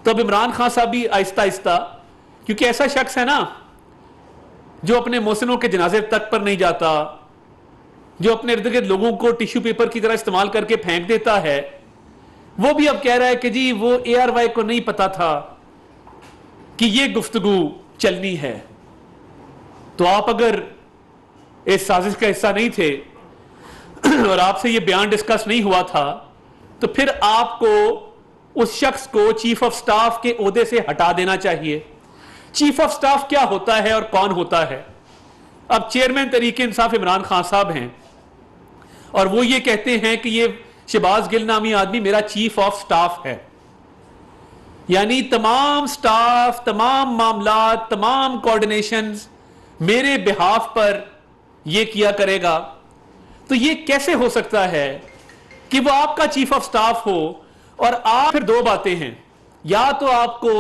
تو اب عمران خان صاحب بھی آہستہ آہستہ، کیونکہ ایسا شخص ہے نا جو اپنے محسنوں کے جنازے تک پر نہیں جاتا، جو اپنے ارد گرد لوگوں کو ٹیشو پیپر کی طرح استعمال کر کے پھینک دیتا ہے، وہ بھی اب کہہ رہا ہے کہ جی وہ اے آر وائی کو نہیں پتا تھا کہ یہ گفتگو چلنی ہے. تو آپ اگر اس سازش کا حصہ نہیں تھے اور آپ سے یہ بیان ڈسکس نہیں ہوا تھا تو پھر آپ کو اس شخص کو چیف آف سٹاف کے عہدے سے ہٹا دینا چاہیے. چیف آف سٹاف کیا ہوتا ہے اور کون ہوتا ہے؟ اب چیئرمین تحریک انصاف عمران خان صاحب ہیں اور وہ یہ کہتے ہیں کہ یہ شہباز گل نامی آدمی میرا چیف آف سٹاف ہے، یعنی تمام سٹاف، تمام معاملات، تمام کوارڈینیشنز میرے بہاف پر یہ کیا کرے گا. تو یہ کیسے ہو سکتا ہے کہ وہ آپ کا چیف آف سٹاف ہو؟ اور آپ پھر دو باتیں ہیں، یا تو آپ کو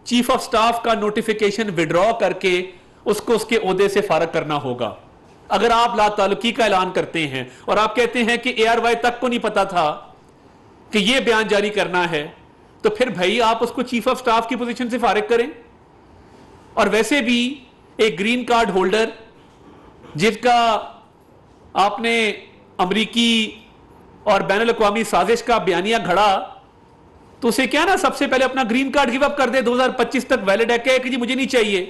چیف آف سٹاف کا نوٹیفیکیشن وڈرا کر کے اس کو اس کے عہدے سے فارغ کرنا ہوگا. اگر آپ لا تعلقی کا اعلان کرتے ہیں اور آپ کہتے ہیں کہ اے آر وائی تک کو نہیں پتا تھا کہ یہ بیان جاری کرنا ہے، تو پھر بھائی آپ اس کو چیف آف سٹاف کی پوزیشن سے فارغ کریں. اور ویسے بھی ایک گرین کارڈ ہولڈر جس کا آپ نے امریکی اور بین الاقوامی سازش کا بیانیہ گھڑا، تو اسے کیا نا سب سے پہلے اپنا گرین کارڈ گیو اپ کر دے، 2025 تک ویلڈ ہے، کہ جی مجھے نہیں چاہیے.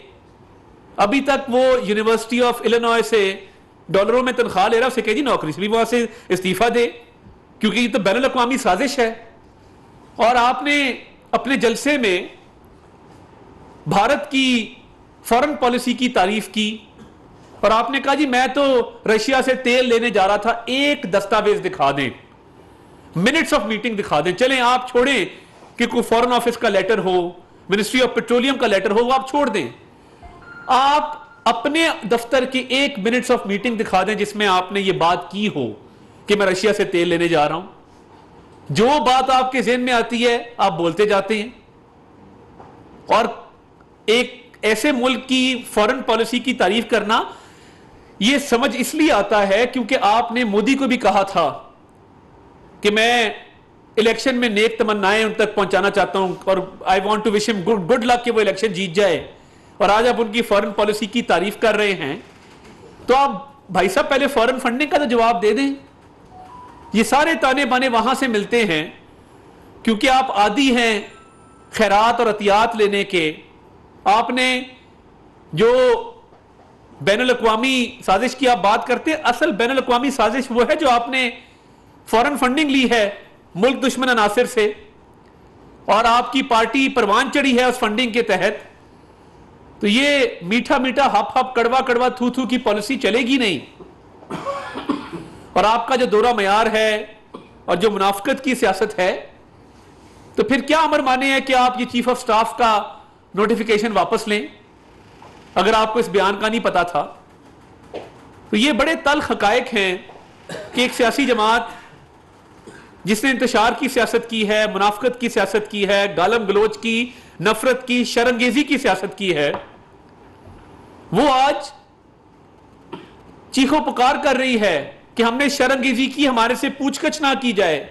ابھی تک وہ یونیورسٹی آف الینوائے سے ڈالروں میں تنخواہ لے رہا، اسے کہ جی نوکری سے بھی وہاں سے استعفیٰ دے، کیونکہ یہ تو بین الاقوامی سازش ہے. اور آپ نے اپنے جلسے میں بھارت کی فارن پالیسی کی تعریف کی اور آپ نے کہا جی میں تو رشیا سے تیل لینے جا رہا تھا، ایک دستاویز دکھا دیں، منٹس آف میٹنگ دکھا دیں. چلیں آپ چھوڑیں کہ کوئی فورن آفس کا لیٹر ہو، منسٹری آف پیٹرولیم کا لیٹر ہو، وہ آپ چھوڑ دیں. آپ اپنے دفتر کی ایک منٹس آف میٹنگ دکھا دیں جس میں آپ نے یہ بات کی ہو کہ میں رشیا سے تیل لینے جا رہا ہوں. جو بات آپ کے ذہن میں آتی ہے آپ بولتے جاتے ہیں. اور ایک ایسے ملک کی فارن پالیسی کی تعریف کرنا، یہ سمجھ اس لیے آتا ہے کیونکہ آپ نے مودی کو بھی کہا تھا کہ میں الیکشن میں نیک تمنائیں ان تک پہنچانا چاہتا ہوں اور آئی وانٹ ٹو وش ہم گڈ لک کہ وہ الیکشن جیت جائے. اور آج آپ ان کی فارن پالیسی کی تعریف کر رہے ہیں، تو آپ بھائی صاحب پہلے فارن فنڈنگ کا تو جواب دے دیں. یہ سارے تانے بانے وہاں سے ملتے ہیں کیونکہ آپ عادی ہیں خیرات اور عطیات لینے کے. آپ نے جو بین الاقوامی سازش کی آپ بات کرتے ہیں، اصل بین الاقوامی سازش وہ ہے جو آپ نے فارن فنڈنگ لی ہے ملک دشمن عناصر سے، اور آپ کی پارٹی پروان چڑھی ہے اس فنڈنگ کے تحت. تو یہ میٹھا میٹھا ہپ ہپ کڑوا کڑوا تھو تھو کی پالیسی چلے گی نہیں. اور آپ کا جو دورہ معیار ہے اور جو منافقت کی سیاست ہے، تو پھر کیا امر مانے ہے کہ آپ یہ چیف آف سٹاف کا نوٹیفیکیشن واپس لیں اگر آپ کو اس بیان کا نہیں پتا تھا. تو یہ بڑے تلخ حقائق ہیں کہ ایک سیاسی جماعت جس نے انتشار کی سیاست کی ہے، منافقت کی سیاست کی ہے، گالم گلوچ کی، نفرت کی، شرانگیزی کی سیاست کی ہے، وہ آج چیخو پکار کر رہی ہے کہ ہم نے شرانگیزی کی، ہمارے سے پوچھ گچھ نہ کی جائے،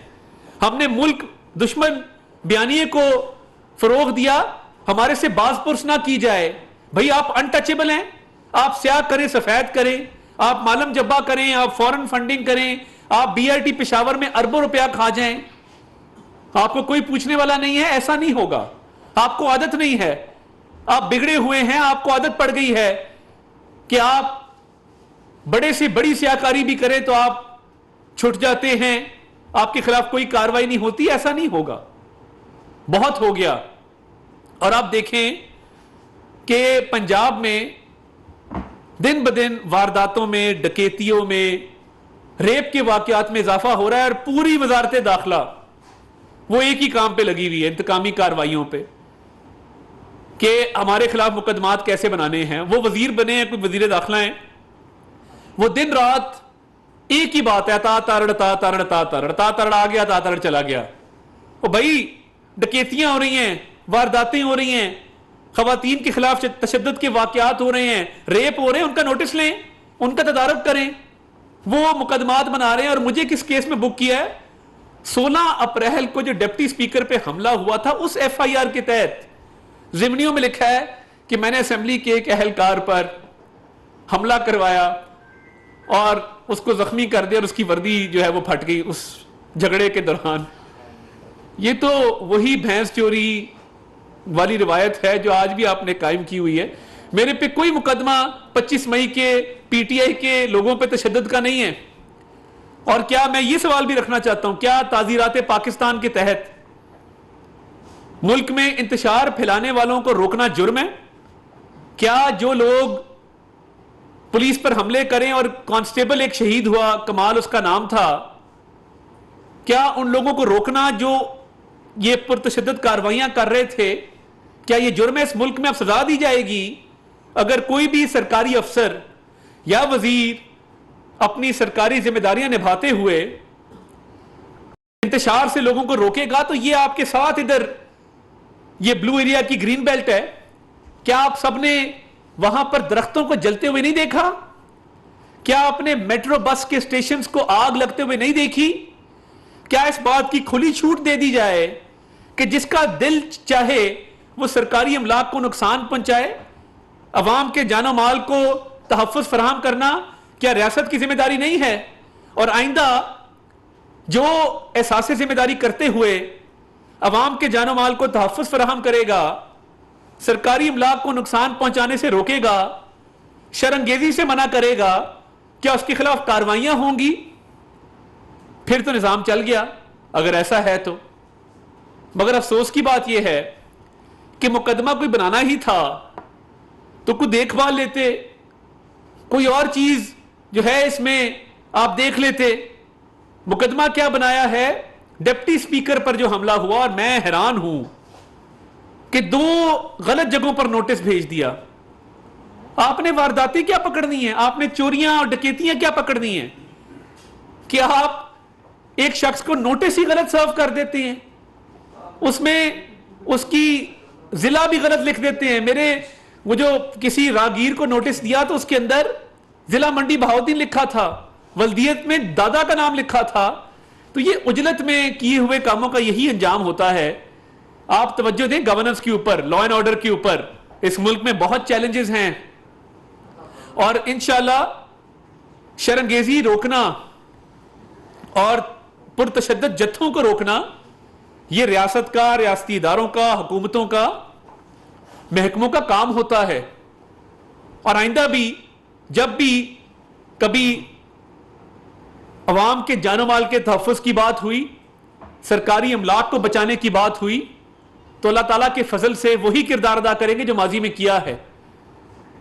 ہم نے ملک دشمن بیانیے کو فروغ دیا، ہمارے سے باز پرس نہ کی جائے. بھئی آپ انٹچیبل ہیں، آپ سیاہ کریں سفید کریں، آپ مالم جبا کریں، آپ فورن فنڈنگ کریں، آپ بی آر ٹی پشاور میں اربوں روپیہ کھا جائیں، آپ کو کوئی پوچھنے والا نہیں ہے. ایسا نہیں ہوگا، آپ کو عادت نہیں ہے، آپ بگڑے ہوئے ہیں، آپ کو عادت پڑ گئی ہے کہ آپ بڑے سے بڑی سیاہکاری بھی کریں تو آپ چھٹ جاتے ہیں، آپ کے خلاف کوئی کاروائی نہیں ہوتی. ایسا نہیں ہوگا، بہت ہو گیا. اور آپ دیکھیں کہ پنجاب میں دن بدن وارداتوں میں، ڈکیتیوں میں، ریپ کے واقعات میں اضافہ ہو رہا ہے، اور پوری وزارت داخلہ وہ ایک ہی کام پہ لگی ہوئی ہے، انتقامی کارروائیوں پہ، کہ ہمارے خلاف مقدمات کیسے بنانے ہیں. وہ وزیر بنے ہیں، کوئی وزیر داخلہ ہیں، وہ دن رات ایک ہی بات ہے، تا تارڑ تا تارڑ تا تارڑ، تا تارڑ آ گیا تا تارڑ چلا گیا. وہ بھائی ڈکیتیاں ہو رہی ہیں، وارداتیں ہو رہی ہیں، خواتین کے خلاف تشدد کے واقعات ہو رہے ہیں، ریپ ہو رہے ہیں، ان کا نوٹس لیں، ان کا تدارک کریں. وہ مقدمات بنا رہے ہیں. اور مجھے کس کیس میں بک کیا ہے؟ 16 اپریل کو جو ڈپٹی سپیکر پہ حملہ ہوا تھا اس ایف آئی آر کے تحت ضمنیوں میں لکھا ہے کہ میں نے اسمبلی کے ایک اہلکار پر حملہ کروایا اور اس کو زخمی کر دیا اور اس کی وردی جو ہے وہ پھٹ گئی اس جھگڑے کے دوران. یہ تو وہی بھینس چوری والی روایت ہے جو آج بھی آپ نے قائم کی ہوئی ہے. میرے پہ کوئی مقدمہ 25 مئی کے پی ٹی آئی کے لوگوں پہ تشدد کا نہیں ہے. اور کیا میں یہ سوال بھی رکھنا چاہتا ہوں, کیا تعزیرات پاکستان کے تحت ملک میں انتشار پھیلانے والوں کو روکنا جرم ہے؟ کیا جو لوگ پولیس پر حملے کریں اور کانسٹیبل ایک شہید ہوا, کمال اس کا نام تھا, کیا ان لوگوں کو روکنا جو یہ پرتشدد کارروائیاں کر رہے تھے, کیا یہ جرم ہے؟ اس ملک میں اب سزا دی جائے گی اگر کوئی بھی سرکاری افسر یا وزیر اپنی سرکاری ذمہ داریاں نبھاتے ہوئے انتشار سے لوگوں کو روکے گا. تو یہ آپ کے ساتھ ادھر یہ بلو ایریا کی گرین بیلٹ ہے, کیا آپ سب نے وہاں پر درختوں کو جلتے ہوئے نہیں دیکھا؟ کیا آپ نے میٹرو بس کے اسٹیشنز کو آگ لگتے ہوئے نہیں دیکھی؟ کیا اس بات کی کھلی چھوٹ دے دی جائے کہ جس کا دل چاہے وہ سرکاری املاک کو نقصان پہنچائے؟ عوام کے جان و مال کو تحفظ فراہم کرنا کیا ریاست کی ذمہ داری نہیں ہے؟ اور آئندہ جو احساس ذمہ داری کرتے ہوئے عوام کے جان و مال کو تحفظ فراہم کرے گا, سرکاری املاک کو نقصان پہنچانے سے روکے گا, شرانگیزی سے منع کرے گا, کیا اس کے خلاف کارروائیاں ہوں گی؟ پھر تو نظام چل گیا اگر ایسا ہے تو. مگر افسوس کی بات یہ ہے کہ مقدمہ کوئی بنانا ہی تھا تو کوئی دیکھ بھال لیتے, کوئی اور چیز جو ہے اس میں آپ دیکھ لیتے. مقدمہ کیا بنایا ہے؟ ڈپٹی سپیکر پر جو حملہ ہوا, اور میں حیران ہوں کہ 2 غلط جگہوں پر نوٹس بھیج دیا. آپ نے وارداتیں کیا پکڑنی ہیں؟ آپ نے چوریاں اور ڈکیتیاں کیا پکڑنی ہیں؟ کیا آپ ایک شخص کو نوٹس ہی غلط سرو کر دیتے ہیں, اس میں اس کی ضلع بھی غلط لکھ دیتے ہیں. وہ جو کسی راگیر کو نوٹس دیا تو اس کے اندر ضلع منڈی بہاؤدین لکھا تھا, ولدیت میں دادا کا نام لکھا تھا. تو یہ عجلت میں کیے ہوئے کاموں کا یہی انجام ہوتا ہے. آپ توجہ دیں گورننس کے اوپر, لا اینڈ آرڈر کے اوپر. اس ملک میں بہت چیلنجز ہیں اور انشاءاللہ شرانگیزی روکنا اور پرتشدد جتھوں کو روکنا یہ ریاست کا, ریاستی اداروں کا, حکومتوں کا, محکموں کا کام ہوتا ہے. اور آئندہ بھی جب بھی کبھی عوام کے جان و مال کے تحفظ کی بات ہوئی, سرکاری املاک کو بچانے کی بات ہوئی, تو اللہ تعالیٰ کے فضل سے وہی کردار ادا کریں گے جو ماضی میں کیا ہے.